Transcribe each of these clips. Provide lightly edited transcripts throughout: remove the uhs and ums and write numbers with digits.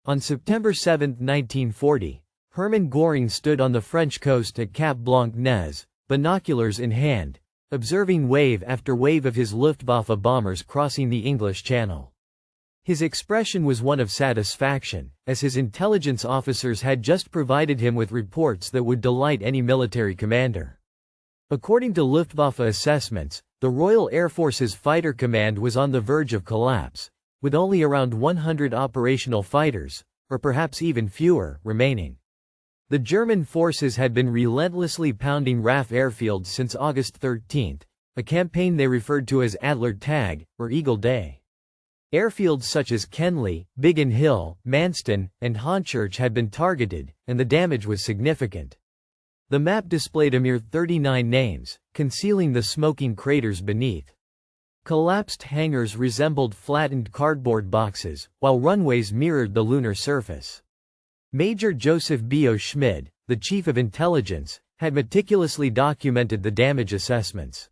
On September 7, 1940, Hermann Göring stood on the French coast at Cap Blanc-Neige, binoculars in hand, observing wave after wave of his Luftwaffe bombers crossing the English Channel. His expression was one of satisfaction, as his intelligence officers had just provided him with reports that would delight any military commander. According to Luftwaffe assessments, the Royal Air Force's fighter command was on the verge of collapse, with only around 100 operational fighters, or perhaps even fewer, remaining. The German forces had been relentlessly pounding RAF airfields since August 13, a campaign they referred to as Adler Tag, or Eagle Day. Airfields such as Kenley, Biggin Hill, Manston, and Honchurch had been targeted, and the damage was significant. The map displayed a mere 39 names, concealing the smoking craters beneath. Collapsed hangars resembled flattened cardboard boxes, while runways mirrored the lunar surface. Major Joseph B. O. Schmid, the chief of intelligence, had meticulously documented the damage assessments.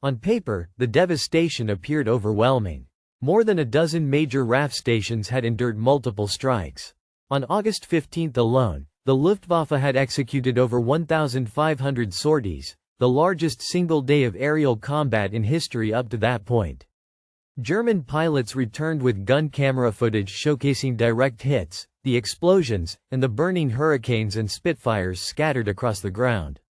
On paper, the devastation appeared overwhelming. More than a dozen major RAF stations had endured multiple strikes. On August 15 alone, the Luftwaffe had executed over 1,500 sorties, the largest single day of aerial combat in history up to that point. German pilots returned with gun camera footage showcasing direct hits, the explosions, and the burning Hurricanes and Spitfires scattered across the ground.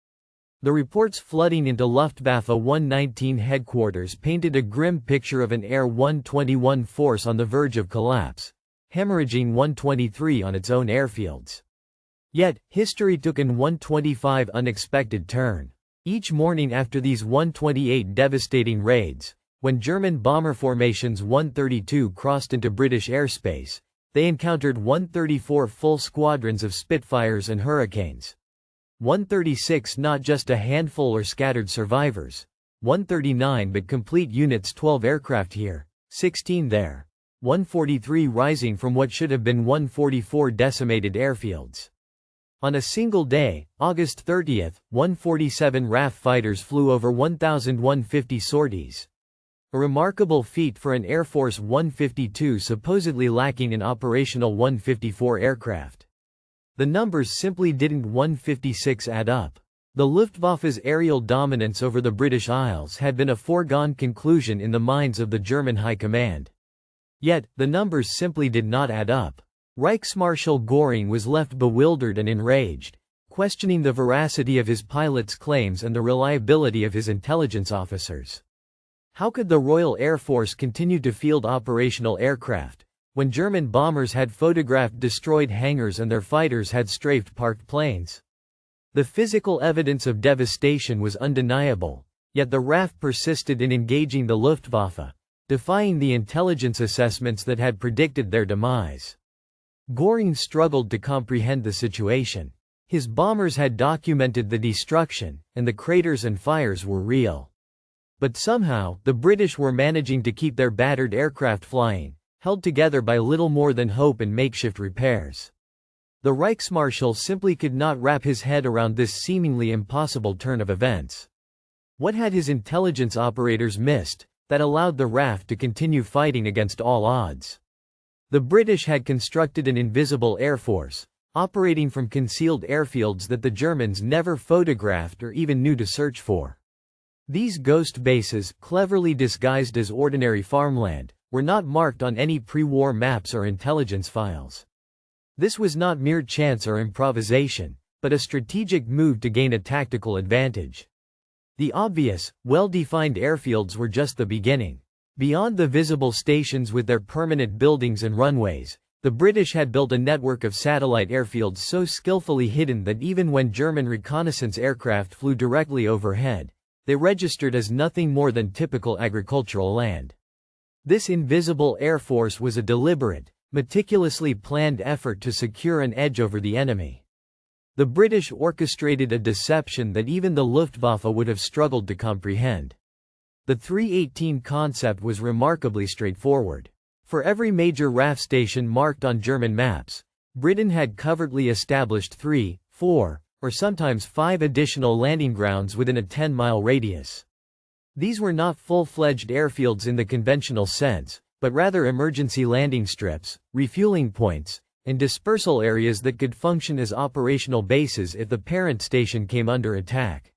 The reports flooding into Luftwaffe 119 headquarters painted a grim picture of an Air 121 force on the verge of collapse, hemorrhaging 123 on its own airfields. Yet, history took an 125 unexpected turn. Each morning after these 128 devastating raids, when German bomber formations 132 crossed into British airspace, they encountered 134 full squadrons of Spitfires and Hurricanes. 136 not just a handful or scattered survivors, 139 but complete units, 12 aircraft here, 16 there, 143 rising from what should have been 144 decimated airfields. On a single day, August 30, 147 RAF fighters flew over 1,150 sorties. A remarkable feat for an Air Force 152 supposedly lacking in operational 154 aircraft. The numbers simply didn't 156 add up. The Luftwaffe's aerial dominance over the British Isles had been a foregone conclusion in the minds of the German High Command. Yet, the numbers simply did not add up. Reichsmarschall Göring was left bewildered and enraged, questioning the veracity of his pilots' claims and the reliability of his intelligence officers. How could the Royal Air Force continue to field operational aircraft, when German bombers had photographed destroyed hangars and their fighters had strafed parked planes? The physical evidence of devastation was undeniable, yet the RAF persisted in engaging the Luftwaffe, defying the intelligence assessments that had predicted their demise. Göring struggled to comprehend the situation. His bombers had documented the destruction, and the craters and fires were real. But somehow, the British were managing to keep their battered aircraft flying, held together by little more than hope and makeshift repairs. The Reichsmarschall simply could not wrap his head around this seemingly impossible turn of events. What had his intelligence operators missed, that allowed the RAF to continue fighting against all odds? The British had constructed an invisible air force, operating from concealed airfields that the Germans never photographed or even knew to search for. These ghost bases, cleverly disguised as ordinary farmland, were not marked on any pre-war maps or intelligence files. This was not mere chance or improvisation, but a strategic move to gain a tactical advantage. The obvious, well-defined airfields were just the beginning. Beyond the visible stations with their permanent buildings and runways, the British had built a network of satellite airfields so skillfully hidden that even when German reconnaissance aircraft flew directly overhead, they registered as nothing more than typical agricultural land. This invisible air force was a deliberate, meticulously planned effort to secure an edge over the enemy. The British orchestrated a deception that even the Luftwaffe would have struggled to comprehend. The 318 concept was remarkably straightforward. For every major RAF station marked on German maps, Britain had covertly established 3, 4, or sometimes 5 additional landing grounds within a 10-mile radius. These were not full-fledged airfields in the conventional sense, but rather emergency landing strips, refueling points, and dispersal areas that could function as operational bases if the parent station came under attack.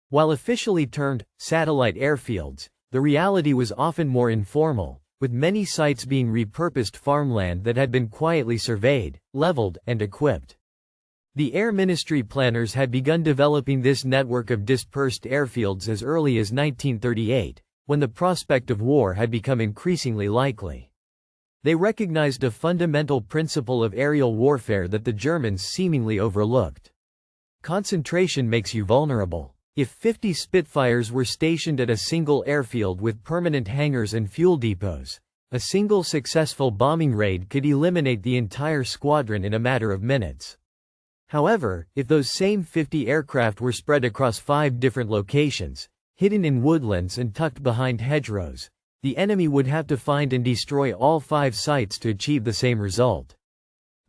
While officially termed satellite airfields, the reality was often more informal, with many sites being repurposed farmland that had been quietly surveyed, leveled, and equipped. The Air Ministry planners had begun developing this network of dispersed airfields as early as 1938, when the prospect of war had become increasingly likely. They recognized a fundamental principle of aerial warfare that the Germans seemingly overlooked. Concentration makes you vulnerable. If 50 Spitfires were stationed at a single airfield with permanent hangars and fuel depots, a single successful bombing raid could eliminate the entire squadron in a matter of minutes. However, if those same 50 aircraft were spread across 5 different locations, hidden in woodlands and tucked behind hedgerows, the enemy would have to find and destroy all 5 sites to achieve the same result.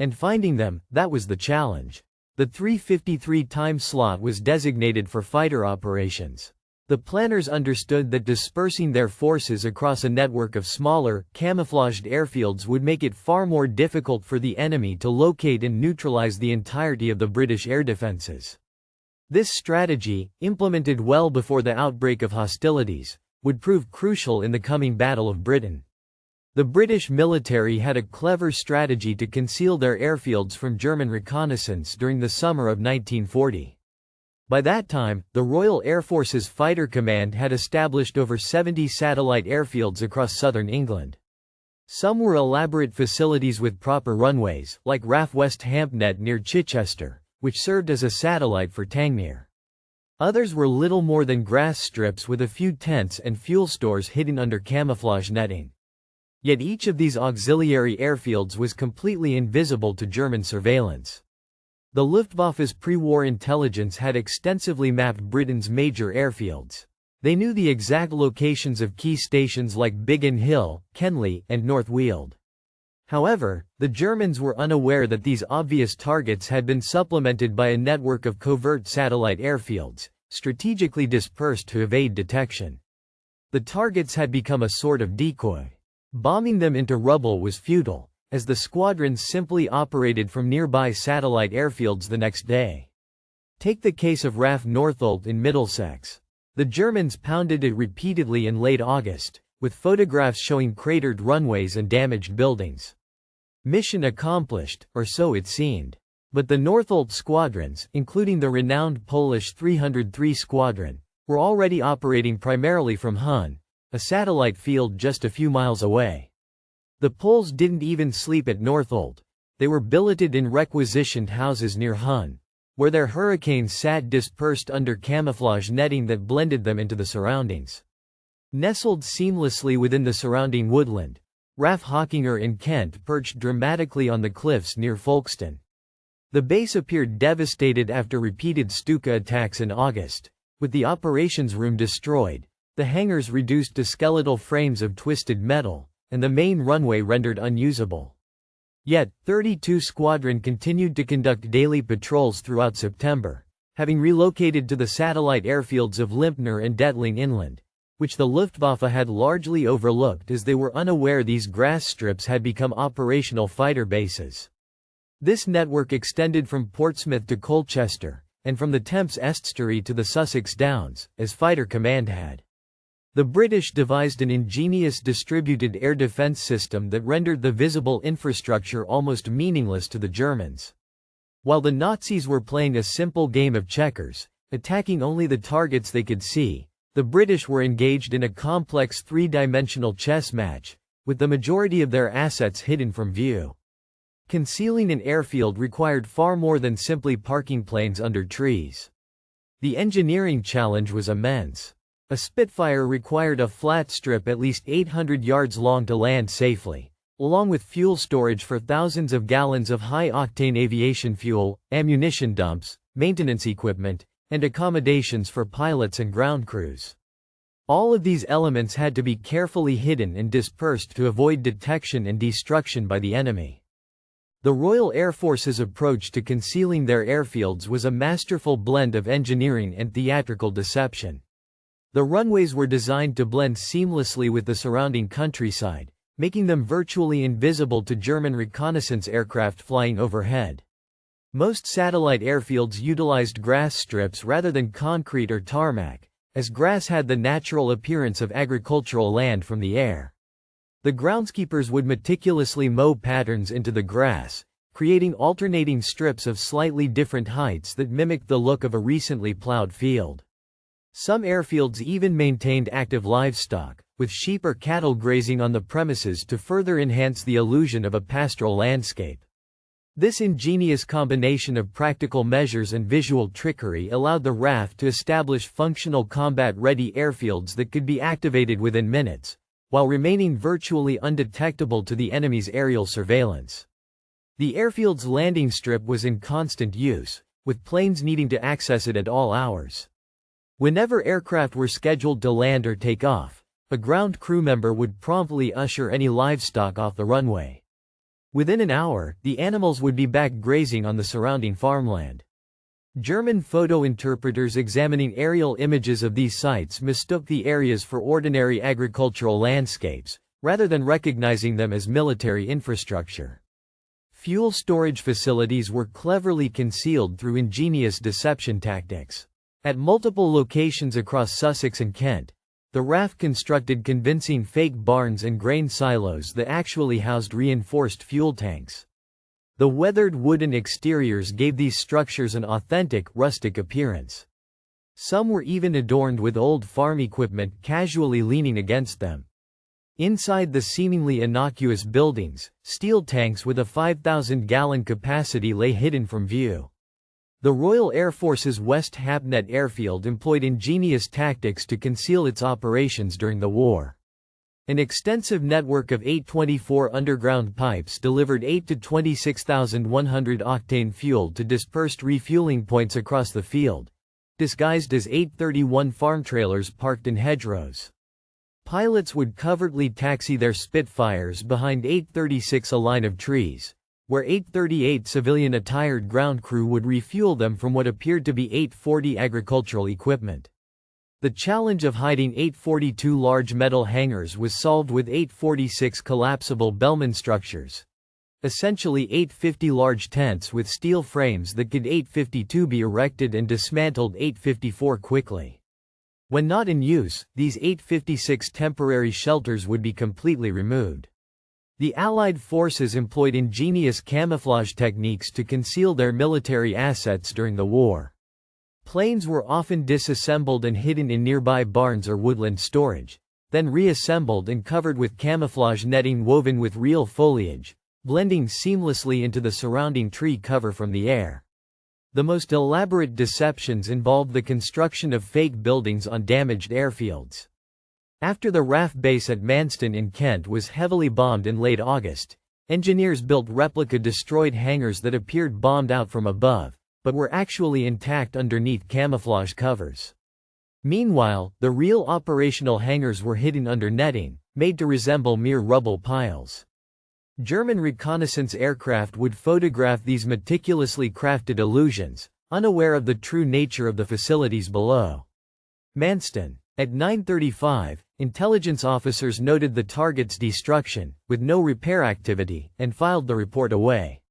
And finding them, that was the challenge. The 353 time slot was designated for fighter operations. The planners understood that dispersing their forces across a network of smaller, camouflaged airfields would make it far more difficult for the enemy to locate and neutralize the entirety of the British air defenses. This strategy, implemented well before the outbreak of hostilities, would prove crucial in the coming Battle of Britain. The British military had a clever strategy to conceal their airfields from German reconnaissance during the summer of 1940. By that time, the Royal Air Force's Fighter Command had established over 70 satellite airfields across southern England. Some were elaborate facilities with proper runways, like RAF West Hampnet near Chichester, which served as a satellite for Tangmere. Others were little more than grass strips with a few tents and fuel stores hidden under camouflage netting. Yet each of these auxiliary airfields was completely invisible to German surveillance. The Luftwaffe's pre-war intelligence had extensively mapped Britain's major airfields. They knew the exact locations of key stations like Biggin Hill, Kenley, and North Weald. However, the Germans were unaware that these obvious targets had been supplemented by a network of covert satellite airfields, strategically dispersed to evade detection. The targets had become a sort of decoy. Bombing them into rubble was futile, as the squadrons simply operated from nearby satellite airfields the next day. Take the case of RAF Northolt in Middlesex. The Germans pounded it repeatedly in late August, with photographs showing cratered runways and damaged buildings. Mission accomplished, or so it seemed. But the Northolt squadrons, including the renowned Polish 303 Squadron, were already operating primarily from Hun, a satellite field just a few miles away. The Poles didn't even sleep at Northolt. They were billeted in requisitioned houses near Hun, where their Hurricanes sat dispersed under camouflage netting that blended them into the surroundings. Nestled seamlessly within the surrounding woodland, RAF Hockinger in Kent perched dramatically on the cliffs near Folkestone. The base appeared devastated after repeated Stuka attacks in August, with the operations room destroyed, the hangars reduced to skeletal frames of twisted metal, and the main runway rendered unusable. Yet, 32 Squadron continued to conduct daily patrols throughout September, having relocated to the satellite airfields of Limpner and Detling inland, which the Luftwaffe had largely overlooked as they were unaware these grass strips had become operational fighter bases. This network extended from Portsmouth to Colchester, and from the Thames estuary to the Sussex Downs, as Fighter Command had. The British devised an ingenious distributed air defense system that rendered the visible infrastructure almost meaningless to the Germans. While the Nazis were playing a simple game of checkers, attacking only the targets they could see, the British were engaged in a complex three-dimensional chess match, with the majority of their assets hidden from view. Concealing an airfield required far more than simply parking planes under trees. The engineering challenge was immense. A Spitfire required a flat strip at least 800 yards long to land safely, along with fuel storage for thousands of gallons of high-octane aviation fuel, ammunition dumps, maintenance equipment, and accommodations for pilots and ground crews. All of these elements had to be carefully hidden and dispersed to avoid detection and destruction by the enemy. The Royal Air Force's approach to concealing their airfields was a masterful blend of engineering and theatrical deception. The runways were designed to blend seamlessly with the surrounding countryside, making them virtually invisible to German reconnaissance aircraft flying overhead. Most satellite airfields utilized grass strips rather than concrete or tarmac, as grass had the natural appearance of agricultural land from the air. The groundskeepers would meticulously mow patterns into the grass, creating alternating strips of slightly different heights that mimicked the look of a recently plowed field. Some airfields even maintained active livestock, with sheep or cattle grazing on the premises to further enhance the illusion of a pastoral landscape. This ingenious combination of practical measures and visual trickery allowed the RAF to establish functional combat-ready airfields that could be activated within minutes, while remaining virtually undetectable to the enemy's aerial surveillance. The airfield's landing strip was in constant use, with planes needing to access it at all hours. Whenever aircraft were scheduled to land or take off, a ground crew member would promptly usher any livestock off the runway. Within an hour, the animals would be back grazing on the surrounding farmland. German photo interpreters examining aerial images of these sites mistook the areas for ordinary agricultural landscapes, rather than recognizing them as military infrastructure. Fuel storage facilities were cleverly concealed through ingenious deception tactics. At multiple locations across Sussex and Kent, the RAF constructed convincing fake barns and grain silos that actually housed reinforced fuel tanks. The weathered wooden exteriors gave these structures an authentic, rustic appearance. Some were even adorned with old farm equipment casually leaning against them. Inside the seemingly innocuous buildings, steel tanks with a 5,000-gallon capacity lay hidden from view. The Royal Air Force's West Hapnet Airfield employed ingenious tactics to conceal its operations during the war. An extensive network of 824 underground pipes delivered 8 to 26,100 octane fuel to dispersed refueling points across the field, disguised as 831 farm trailers parked in hedgerows. Pilots would covertly taxi their Spitfires behind 836, a line of trees, where 838 civilian-attired ground crew would refuel them from what appeared to be 840 agricultural equipment. The challenge of hiding 842 large metal hangars was solved with 846 collapsible Bellman structures, essentially 850 large tents with steel frames that could 852 be erected and dismantled 854 quickly. When not in use, these 856 temporary shelters would be completely removed. The Allied forces employed ingenious camouflage techniques to conceal their military assets during the war. Planes were often disassembled and hidden in nearby barns or woodland storage, then reassembled and covered with camouflage netting woven with real foliage, blending seamlessly into the surrounding tree cover from the air. The most elaborate deceptions involved the construction of fake buildings on damaged airfields. After the RAF base at Manston in Kent was heavily bombed in late August, engineers built replica destroyed hangars that appeared bombed out from above, but were actually intact underneath camouflage covers. Meanwhile, the real operational hangars were hidden under netting, made to resemble mere rubble piles. German reconnaissance aircraft would photograph these meticulously crafted illusions, unaware of the true nature of the facilities below. Manston. At 9:35, intelligence officers noted the target's destruction, with no repair activity, and filed the report away.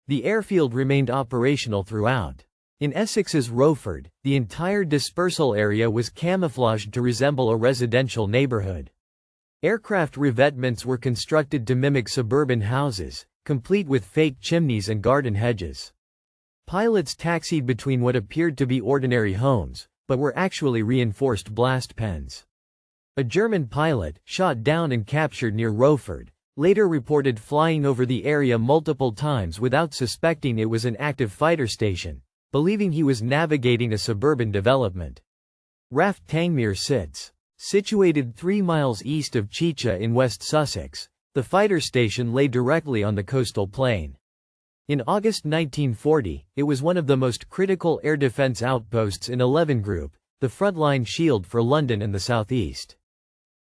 The airfield remained operational throughout. In Essex's Rowford, the entire dispersal area was camouflaged to resemble a residential neighborhood. Aircraft revetments were constructed to mimic suburban houses, complete with fake chimneys and garden hedges. Pilots taxied between what appeared to be ordinary homes, but were actually reinforced blast pens. A German pilot, shot down and captured near Rowford, later reported flying over the area multiple times without suspecting it was an active fighter station, believing he was navigating a suburban development. RAF Tangmere sits situated 3 miles east of Chicha in West Sussex. The fighter station lay directly on the coastal plain. In August 1940, it was one of the most critical air defense outposts in 11 Group, the frontline shield for London and the southeast.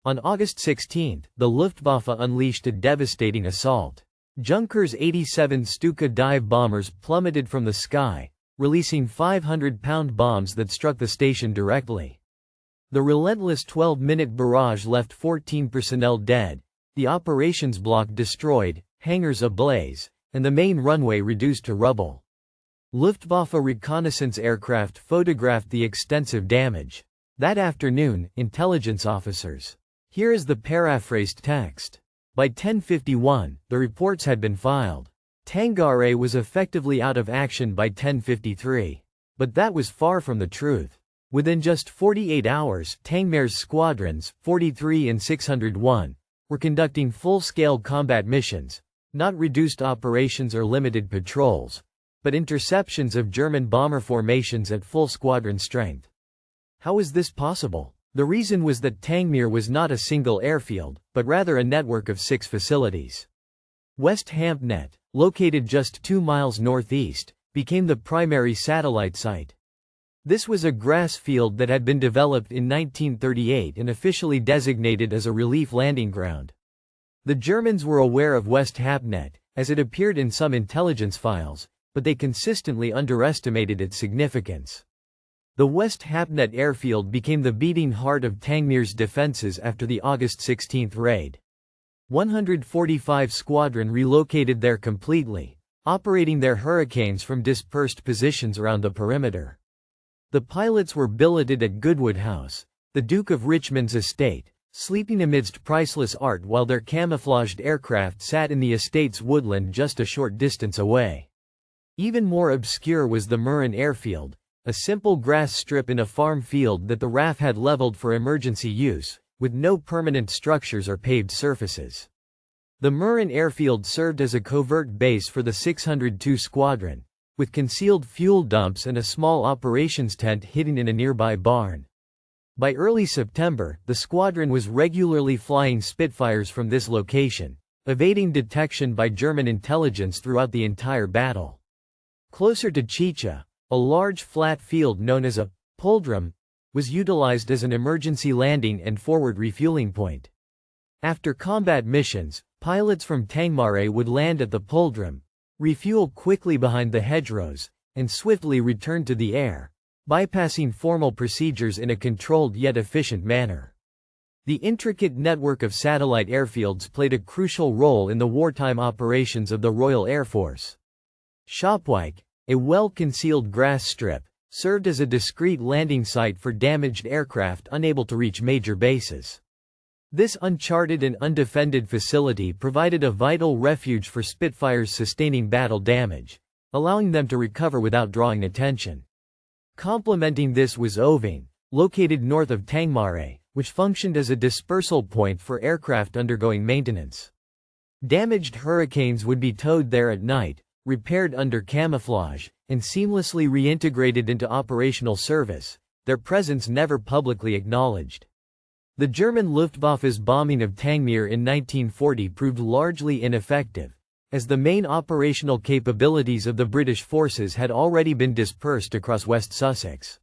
On August 16, the Luftwaffe unleashed a devastating assault. Junkers 87 Stuka dive bombers plummeted from the sky, releasing 500-pound bombs that struck the station directly. The relentless 12-minute barrage left 14 personnel dead, the operations block destroyed, hangars ablaze, and the main runway reduced to rubble. Luftwaffe reconnaissance aircraft photographed the extensive damage. That afternoon, intelligence officers. Here is the paraphrased text. By 10:51, the reports had been filed. Tangare was effectively out of action by 10:53. But that was far from the truth. Within just 48 hours, Tangmare's squadrons, 43 and 601, were conducting full-scale combat missions, not reduced operations or limited patrols, but interceptions of German bomber formations at full squadron strength. How was this possible? The reason was that Tangmere was not a single airfield, but rather a network of 6 facilities. West Hampnet, located just 2 miles northeast, became the primary satellite site. This was a grass field that had been developed in 1938 and officially designated as a relief landing ground. The Germans were aware of West Hampnet, as it appeared in some intelligence files, but they consistently underestimated its significance. The West Hampnet airfield became the beating heart of Tangmere's defenses after the August 16 raid. 145 Squadron relocated there completely, operating their Hurricanes from dispersed positions around the perimeter. The pilots were billeted at Goodwood House, the Duke of Richmond's estate, sleeping amidst priceless art while their camouflaged aircraft sat in the estate's woodland just a short distance away. Even more obscure was the Murren Airfield, a simple grass strip in a farm field that the RAF had leveled for emergency use, with no permanent structures or paved surfaces. The Murren Airfield served as a covert base for the 602 Squadron, with concealed fuel dumps and a small operations tent hidden in a nearby barn. By early September, the squadron was regularly flying Spitfires from this location, evading detection by German intelligence throughout the entire battle. Closer to Chicha, a large flat field known as a poldrum was utilized as an emergency landing and forward refueling point. After combat missions, pilots from Tangmare would land at the poldrum, refuel quickly behind the hedgerows, and swiftly return to the air, bypassing formal procedures in a controlled yet efficient manner. The intricate network of satellite airfields played a crucial role in the wartime operations of the Royal Air Force. Shopwike, a well-concealed grass strip, served as a discreet landing site for damaged aircraft unable to reach major bases. This uncharted and undefended facility provided a vital refuge for Spitfires sustaining battle damage, allowing them to recover without drawing attention. Complementing this was Oving, located north of Tangmare, which functioned as a dispersal point for aircraft undergoing maintenance. Damaged Hurricanes would be towed there at night, repaired under camouflage, and seamlessly reintegrated into operational service, their presence never publicly acknowledged. The German Luftwaffe's bombing of Tangmere in 1940 proved largely ineffective, as the main operational capabilities of the British forces had already been dispersed across West Sussex.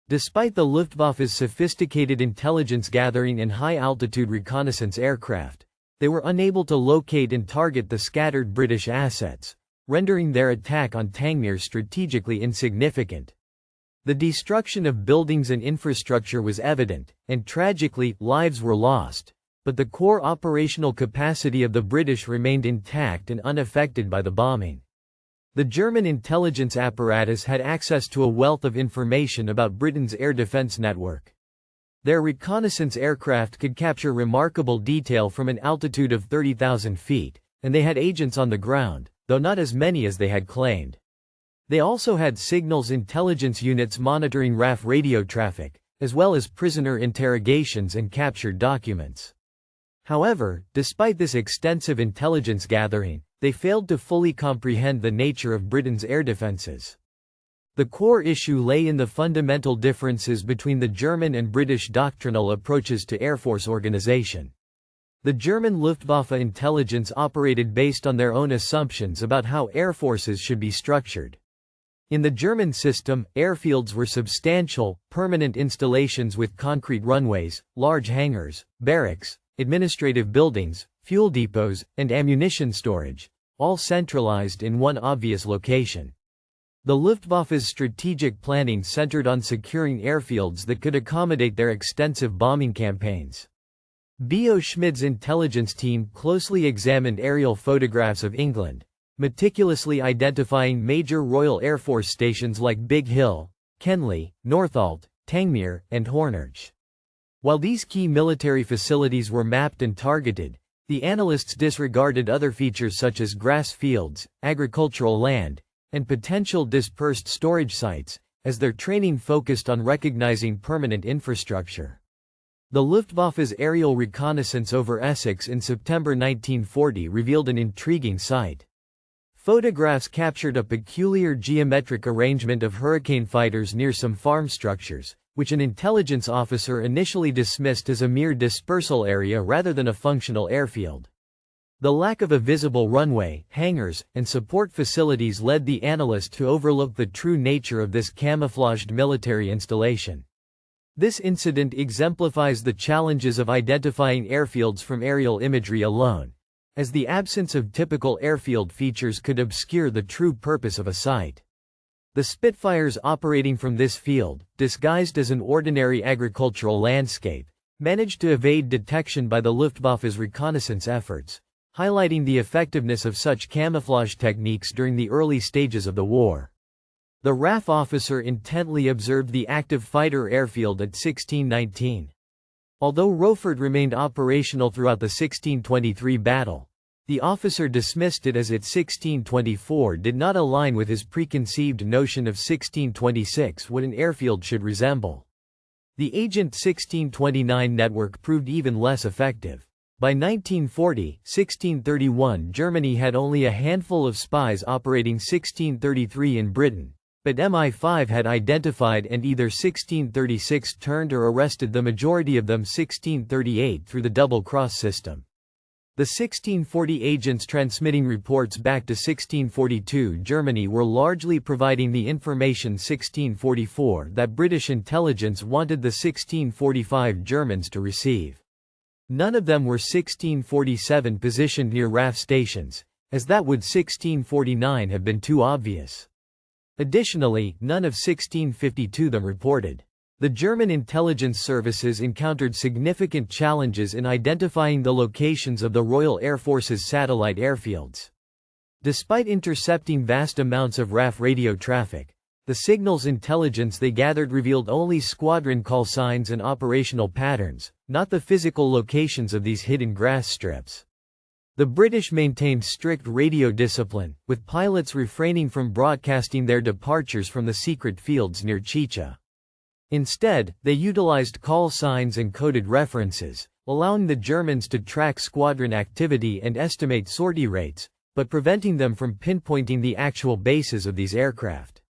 Despite the Luftwaffe's sophisticated intelligence gathering and high-altitude reconnaissance aircraft, they were unable to locate and target the scattered British assets, rendering their attack on Tangmere strategically insignificant. The destruction of buildings and infrastructure was evident, and tragically, lives were lost, but the core operational capacity of the British remained intact and unaffected by the bombing. The German intelligence apparatus had access to a wealth of information about Britain's air defense network. Their reconnaissance aircraft could capture remarkable detail from an altitude of 30,000 feet, and they had agents on the ground, though not as many as they had claimed. They also had signals intelligence units monitoring RAF radio traffic, as well as prisoner interrogations and captured documents. However, despite this extensive intelligence gathering, they failed to fully comprehend the nature of Britain's air defenses. The core issue lay in the fundamental differences between the German and British doctrinal approaches to Air Force organization. The German Luftwaffe intelligence operated based on their own assumptions about how air forces should be structured. In the German system, airfields were substantial, permanent installations with concrete runways, large hangars, barracks, administrative buildings, fuel depots, and ammunition storage, all centralized in one obvious location. The Luftwaffe's strategic planning centered on securing airfields that could accommodate their extensive bombing campaigns. B.O. Schmid's intelligence team closely examined aerial photographs of England, meticulously identifying major Royal Air Force stations like Big Hill, Kenley, Northolt, Tangmere, and Hornchurch. While these key military facilities were mapped and targeted, the analysts disregarded other features such as grass fields, agricultural land, and potential dispersed storage sites, as their training focused on recognizing permanent infrastructure. The Luftwaffe's aerial reconnaissance over Essex in September 1940 revealed an intriguing sight. Photographs captured a peculiar geometric arrangement of Hurricane fighters near some farm structures, which an intelligence officer initially dismissed as a mere dispersal area rather than a functional airfield. The lack of a visible runway, hangars, and support facilities led the analyst to overlook the true nature of this camouflaged military installation. This incident exemplifies the challenges of identifying airfields from aerial imagery alone, as the absence of typical airfield features could obscure the true purpose of a site. The Spitfires operating from this field, disguised as an ordinary agricultural landscape, managed to evade detection by the Luftwaffe's reconnaissance efforts, highlighting the effectiveness of such camouflage techniques during the early stages of the war. The RAF officer intently observed the active fighter airfield at 1619. Although Roeford remained operational throughout the 1623 battle, the officer dismissed it as its 1624 did not align with his preconceived notion of 1626 what an airfield should resemble. The Agent 1629 network proved even less effective. By 1940, 1631 Germany had only a handful of spies operating 1633 in Britain, but MI5 had identified and either 1636 turned or arrested the majority of them 1638 through the double-cross system. The 1640 agents transmitting reports back to 1642 Germany were largely providing the information 1644 that British intelligence wanted the 1645 Germans to receive. None of them were 1647 positioned near RAF stations, as that would 1649 have been too obvious. Additionally, none of 1652 them reported. The German intelligence services encountered significant challenges in identifying the locations of the Royal Air Force's satellite airfields. Despite intercepting vast amounts of RAF radio traffic, the signals intelligence they gathered revealed only squadron call signs and operational patterns, not the physical locations of these hidden grass strips. The British maintained strict radio discipline, with pilots refraining from broadcasting their departures from the secret fields near Chicha. Instead, they utilized call signs and coded references, allowing the Germans to track squadron activity and estimate sortie rates, but preventing them from pinpointing the actual bases of these aircraft.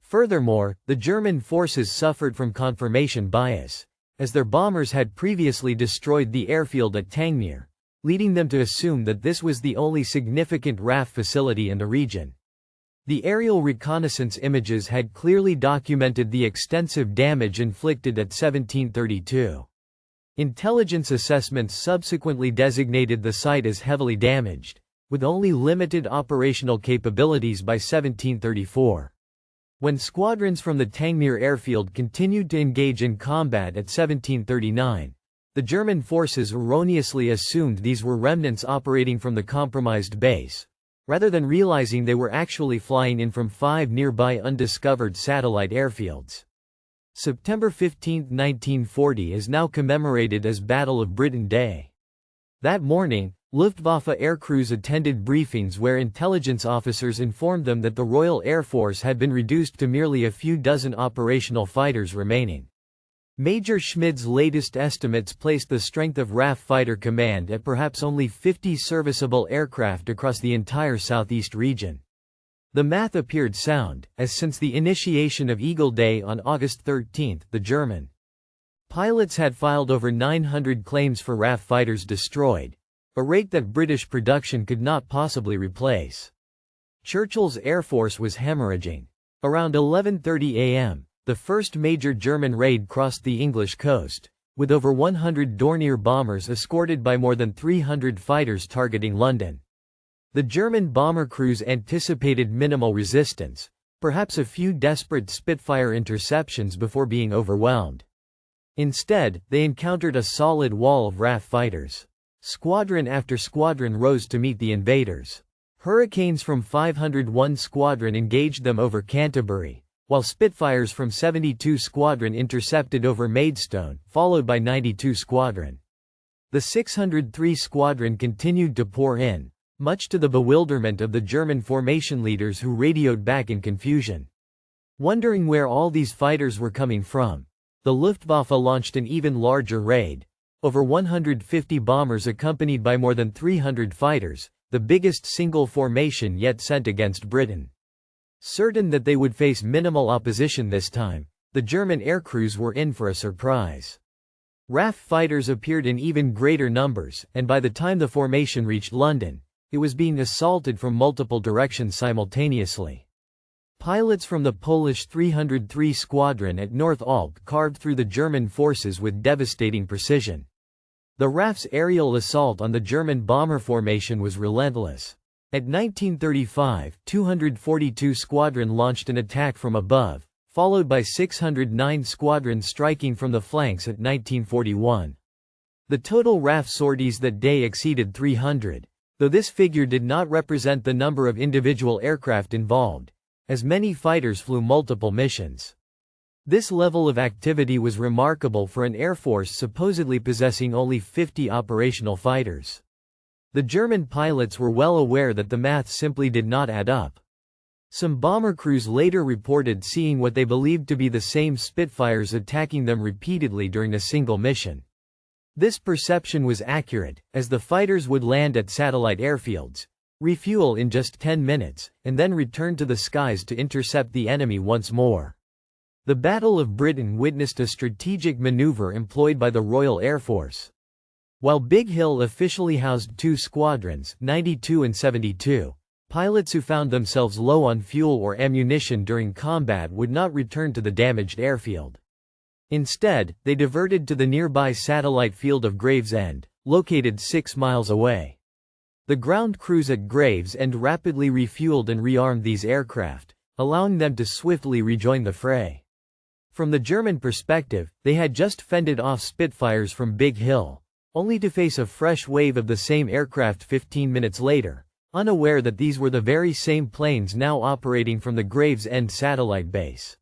Furthermore, the German forces suffered from confirmation bias, as their bombers had previously destroyed the airfield at Tangmere, leading them to assume that this was the only significant RAF facility in the region. The aerial reconnaissance images had clearly documented the extensive damage inflicted at 1732. Intelligence assessments subsequently designated the site as heavily damaged, with only limited operational capabilities by 1734. When squadrons from the Tangmere airfield continued to engage in combat at 1739, the German forces erroneously assumed these were remnants operating from the compromised base, rather than realizing they were actually flying in from 5 nearby undiscovered satellite airfields. September 15, 1940 is now commemorated as Battle of Britain Day. That morning, Luftwaffe aircrews attended briefings where intelligence officers informed them that the Royal Air Force had been reduced to merely a few dozen operational fighters remaining. Major Schmid's latest estimates placed the strength of RAF Fighter Command at perhaps only 50 serviceable aircraft across the entire southeast region. The math appeared sound, as since the initiation of Eagle Day on August 13, the German pilots had filed over 900 claims for RAF fighters destroyed, a rate that British production could not possibly replace. Churchill's Air Force was hemorrhaging. Around 11:30 a.m., the first major German raid crossed the English coast, with over 100 Dornier bombers escorted by more than 300 fighters targeting London. The German bomber crews anticipated minimal resistance, perhaps a few desperate Spitfire interceptions before being overwhelmed. Instead, they encountered a solid wall of RAF fighters. Squadron after squadron rose to meet the invaders. Hurricanes from 501 Squadron engaged them over Canterbury, while Spitfires from 72 Squadron intercepted over Maidstone, followed by 92 Squadron. The 603 Squadron continued to pour in, much to the bewilderment of the German formation leaders who radioed back in confusion. Wondering where all these fighters were coming from, the Luftwaffe launched an even larger raid. Over 150 bombers accompanied by more than 300 fighters, the biggest single formation yet sent against Britain. Certain that they would face minimal opposition this time, the German aircrews were in for a surprise. RAF fighters appeared in even greater numbers, and by the time the formation reached London, it was being assaulted from multiple directions simultaneously. Pilots from the Polish 303 Squadron at North Alp carved through the German forces with devastating precision. The RAF's aerial assault on the German bomber formation was relentless. At 1935, 242 Squadron launched an attack from above, followed by 609 Squadron striking from the flanks at 1941. The total RAF sorties that day exceeded 300, though this figure did not represent the number of individual aircraft involved, as many fighters flew multiple missions. This level of activity was remarkable for an air force supposedly possessing only 50 operational fighters. The German pilots were well aware that the math simply did not add up. Some bomber crews later reported seeing what they believed to be the same Spitfires attacking them repeatedly during a single mission. This perception was accurate, as the fighters would land at satellite airfields, refuel in just 10 minutes, and then return to the skies to intercept the enemy once more. The Battle of Britain witnessed a strategic maneuver employed by the Royal Air Force. While Big Hill officially housed two squadrons, 92 and 72, pilots who found themselves low on fuel or ammunition during combat would not return to the damaged airfield. Instead, they diverted to the nearby satellite field of Gravesend, located 6 miles away. The ground crews at Gravesend rapidly refueled and rearmed these aircraft, allowing them to swiftly rejoin the fray. From the German perspective, they had just fended off Spitfires from Big Hill, only to face a fresh wave of the same aircraft 15 minutes later, unaware that these were the very same planes now operating from the Gravesend satellite base.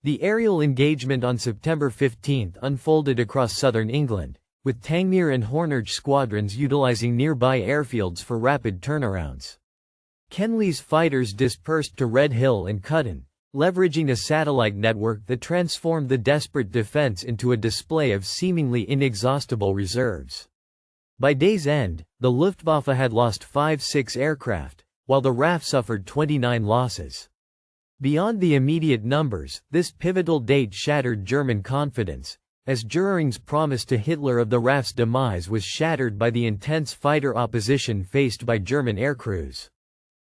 The aerial engagement on September 15 unfolded across southern England, with Tangmere and Hornage squadrons utilizing nearby airfields for rapid turnarounds. Kenly's fighters dispersed to Red Hill and Cutton, leveraging a satellite network that transformed the desperate defense into a display of seemingly inexhaustible reserves. By day's end, the Luftwaffe had lost 5-6 aircraft, while the RAF suffered 29 losses. Beyond the immediate numbers, this pivotal date shattered German confidence, as Göring's promise to Hitler of the RAF's demise was shattered by the intense fighter opposition faced by German aircrews.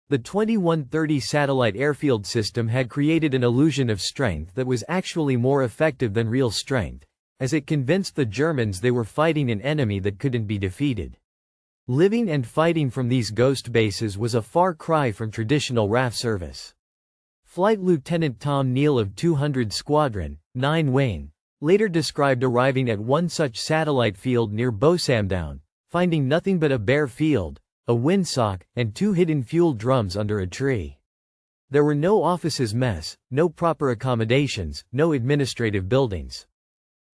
The 2130 satellite airfield system had created an illusion of strength that was actually more effective than real strength, as it convinced the Germans they were fighting an enemy that couldn't be defeated. Living and fighting from these ghost bases was a far cry from traditional RAF service. Flight Lieutenant Tom Neal of 200 Squadron, 9 Wayne, later described arriving at one such satellite field near Bosamdown, finding nothing but a bare field, a windsock, and 2 hidden fuel drums under a tree. There were no offices mess, no proper accommodations, no administrative buildings.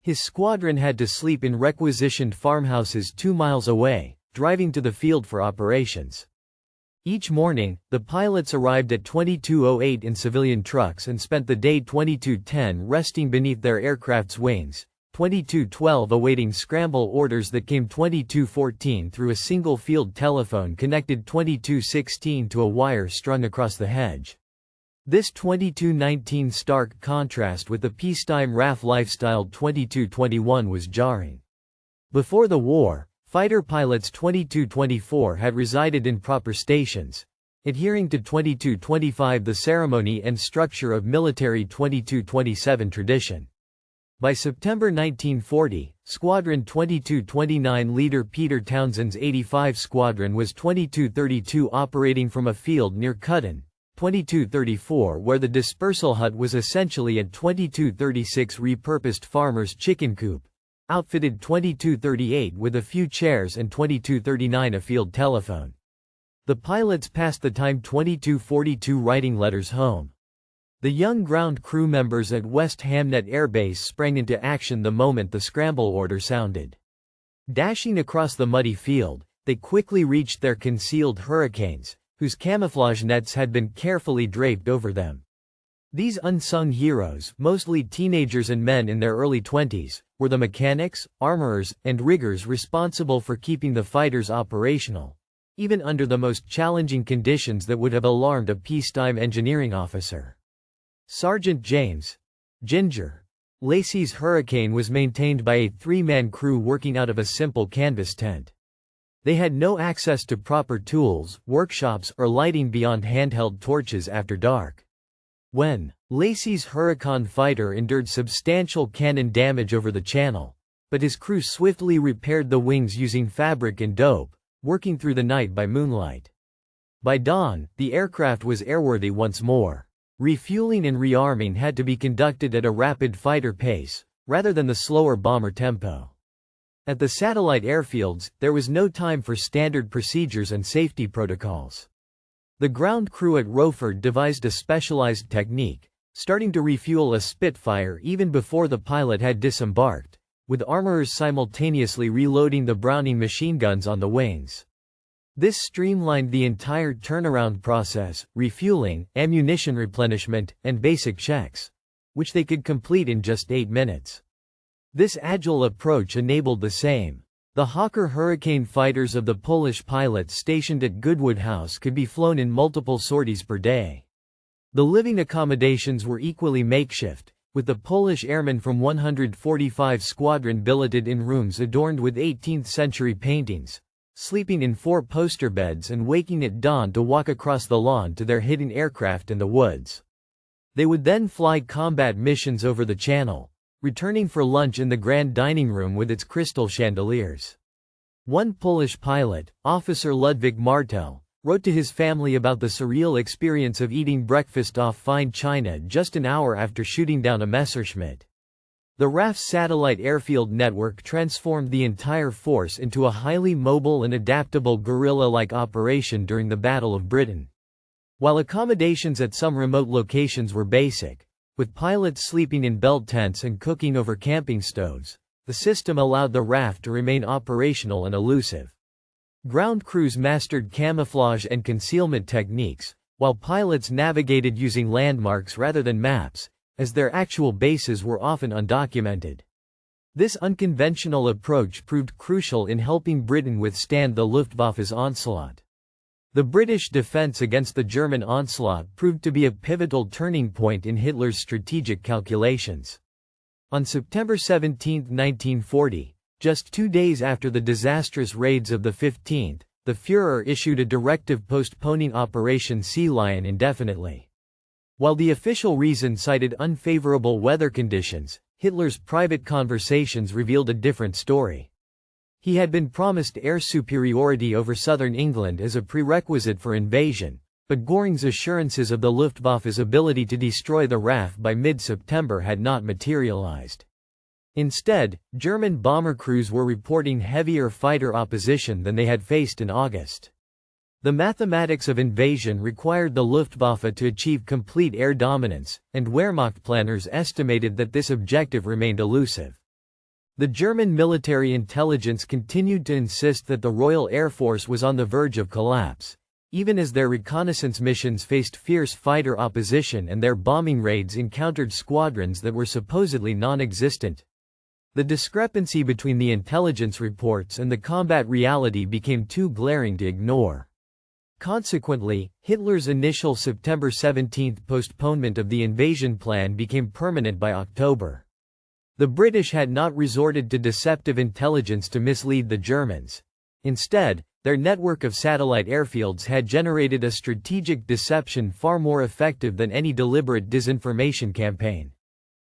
His squadron had to sleep in requisitioned farmhouses 2 miles away, driving to the field for operations. Each morning, the pilots arrived at 2208 in civilian trucks and spent the day 2210 resting beneath their aircraft's wings, 2212 awaiting scramble orders that came 2214 through a single field telephone connected 2216 to a wire strung across the hedge. This 2219 stark contrast with the peacetime RAF lifestyle 2221 was jarring. Before the war, fighter pilots 2224 had resided in proper stations, adhering to 2225 the ceremony and structure of military 2227 tradition. By September 1940, Squadron 2229 leader Peter Townsend's 85 Squadron was 2232 operating from a field near Cutton, 2234, where the dispersal hut was essentially a 2236 repurposed farmer's chicken coop, outfitted 2238 with a few chairs and 2239 a field telephone. The pilots passed the time 2242 writing letters home. The young ground crew members at West Hamnet Air Base sprang into action the moment the scramble order sounded. Dashing across the muddy field, they quickly reached their concealed Hurricanes, whose camouflage nets had been carefully draped over them. These unsung heroes, mostly teenagers and men in their early 20s, were the mechanics, armorers, and riggers responsible for keeping the fighters operational, even under the most challenging conditions that would have alarmed a peacetime engineering officer. Sergeant James Ginger Lacey's Hurricane was maintained by a three-man crew working out of a simple canvas tent. They had no access to proper tools, workshops, or lighting beyond handheld torches after dark. When Lacey's Hurricane fighter endured substantial cannon damage over the channel, but his crew swiftly repaired the wings using fabric and dope, working through the night by moonlight. By dawn, the aircraft was airworthy once more. Refueling and rearming had to be conducted at a rapid fighter pace, rather than the slower bomber tempo. At the satellite airfields, there was no time for standard procedures and safety protocols. The ground crew at Roford devised a specialized technique, starting to refuel a Spitfire even before the pilot had disembarked, with armorers simultaneously reloading the Browning machine guns on the wings. This streamlined the entire turnaround process, refueling, ammunition replenishment, and basic checks, which they could complete in just 8 minutes. This agile approach enabled the Hawker Hurricane fighters of the Polish pilots stationed at Goodwood House could be flown in multiple sorties per day. The living accommodations were equally makeshift, with the Polish airmen from 145 Squadron billeted in rooms adorned with 18th-century paintings, sleeping in 4 poster beds and waking at dawn to walk across the lawn to their hidden aircraft in the woods. They would then fly combat missions over the channel, returning for lunch in the grand dining room with its crystal chandeliers. One Polish pilot, Officer Ludwik Martel, wrote to his family about the surreal experience of eating breakfast off fine china just an hour after shooting down a Messerschmitt. The RAF's satellite airfield network transformed the entire force into a highly mobile and adaptable guerrilla-like operation during the Battle of Britain. While accommodations at some remote locations were basic, with pilots sleeping in belt tents and cooking over camping stoves, the system allowed the RAF to remain operational and elusive. Ground crews mastered camouflage and concealment techniques, while pilots navigated using landmarks rather than maps, as their actual bases were often undocumented. This unconventional approach proved crucial in helping Britain withstand the Luftwaffe's onslaught. The British defense against the German onslaught proved to be a pivotal turning point in Hitler's strategic calculations. On September 17, 1940, just 2 days after the disastrous raids of the 15th, the Führer issued a directive postponing Operation Sea Lion indefinitely. While the official reason cited unfavorable weather conditions, Hitler's private conversations revealed a different story. He had been promised air superiority over southern England as a prerequisite for invasion, but Göring's assurances of the Luftwaffe's ability to destroy the RAF by mid-September had not materialized. Instead, German bomber crews were reporting heavier fighter opposition than they had faced in August. The mathematics of invasion required the Luftwaffe to achieve complete air dominance, and Wehrmacht planners estimated that this objective remained elusive. The German military intelligence continued to insist that the Royal Air Force was on the verge of collapse, even as their reconnaissance missions faced fierce fighter opposition and their bombing raids encountered squadrons that were supposedly non-existent. The discrepancy between the intelligence reports and the combat reality became too glaring to ignore. Consequently, Hitler's initial September 17 postponement of the invasion plan became permanent by October. The British had not resorted to deceptive intelligence to mislead the Germans. Instead, their network of satellite airfields had generated a strategic deception far more effective than any deliberate disinformation campaign.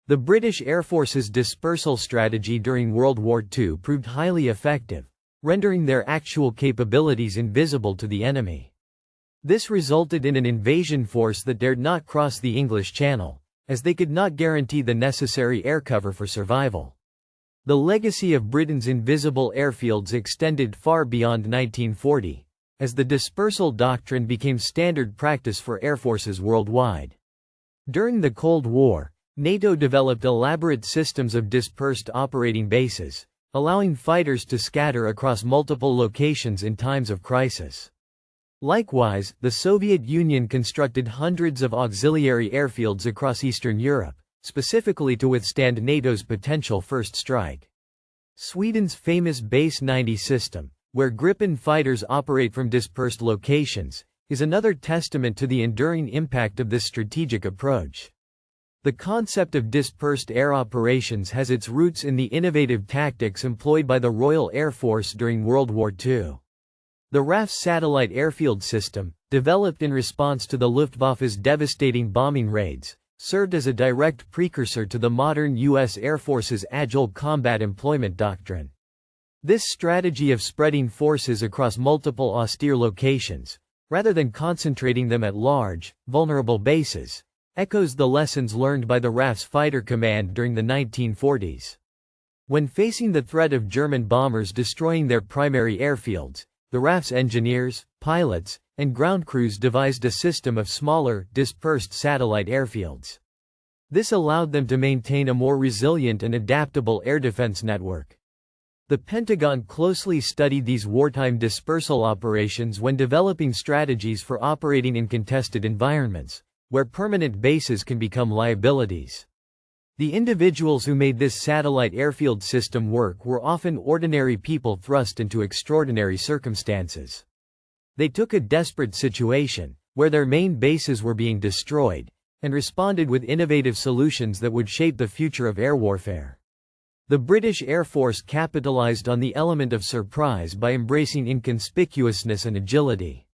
The British Air Force's dispersal strategy during World War II proved highly effective, rendering their actual capabilities invisible to the enemy. This resulted in an invasion force that dared not cross the English Channel, as they could not guarantee the necessary air cover for survival. The legacy of Britain's invisible airfields extended far beyond 1940, as the dispersal doctrine became standard practice for air forces worldwide. During the Cold War, NATO developed elaborate systems of dispersed operating bases, allowing fighters to scatter across multiple locations in times of crisis. Likewise, the Soviet Union constructed hundreds of auxiliary airfields across Eastern Europe, specifically to withstand NATO's potential first strike. Sweden's famous Base 90 system, where Gripen fighters operate from dispersed locations, is another testament to the enduring impact of this strategic approach. The concept of dispersed air operations has its roots in the innovative tactics employed by the Royal Air Force during World War II. The RAF satellite airfield system, developed in response to the Luftwaffe's devastating bombing raids, served as a direct precursor to the modern U.S. Air Force's Agile Combat Employment Doctrine. This strategy of spreading forces across multiple austere locations, rather than concentrating them at large, vulnerable bases, echoes the lessons learned by the RAF's fighter command during the 1940s. When facing the threat of German bombers destroying their primary airfields, the RAF's engineers, pilots, and ground crews devised a system of smaller, dispersed satellite airfields. This allowed them to maintain a more resilient and adaptable air defense network. The Pentagon closely studied these wartime dispersal operations when developing strategies for operating in contested environments, where permanent bases can become liabilities. The individuals who made this satellite airfield system work were often ordinary people thrust into extraordinary circumstances. They took a desperate situation, where their main bases were being destroyed, and responded with innovative solutions that would shape the future of air warfare. The British Air Force capitalized on the element of surprise by embracing inconspicuousness and agility.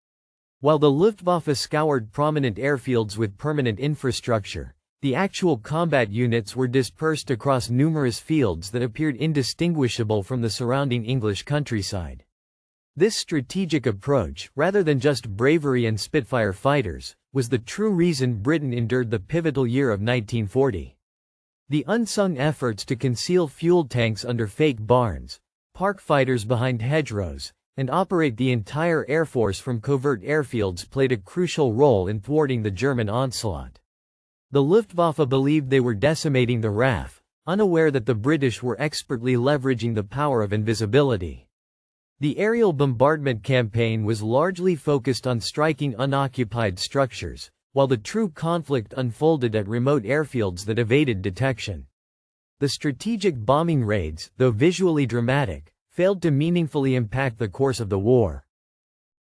While the Luftwaffe scoured prominent airfields with permanent infrastructure, the actual combat units were dispersed across numerous fields that appeared indistinguishable from the surrounding English countryside. This strategic approach, rather than just bravery and Spitfire fighters, was the true reason Britain endured the pivotal year of 1940. The unsung efforts to conceal fuel tanks under fake barns, park fighters behind hedgerows, and operate the entire air force from covert airfields played a crucial role in thwarting the German onslaught. The Luftwaffe believed they were decimating the RAF, unaware that the British were expertly leveraging the power of invisibility. The aerial bombardment campaign was largely focused on striking unoccupied structures, while the true conflict unfolded at remote airfields that evaded detection. The strategic bombing raids, though visually dramatic, failed to meaningfully impact the course of the war.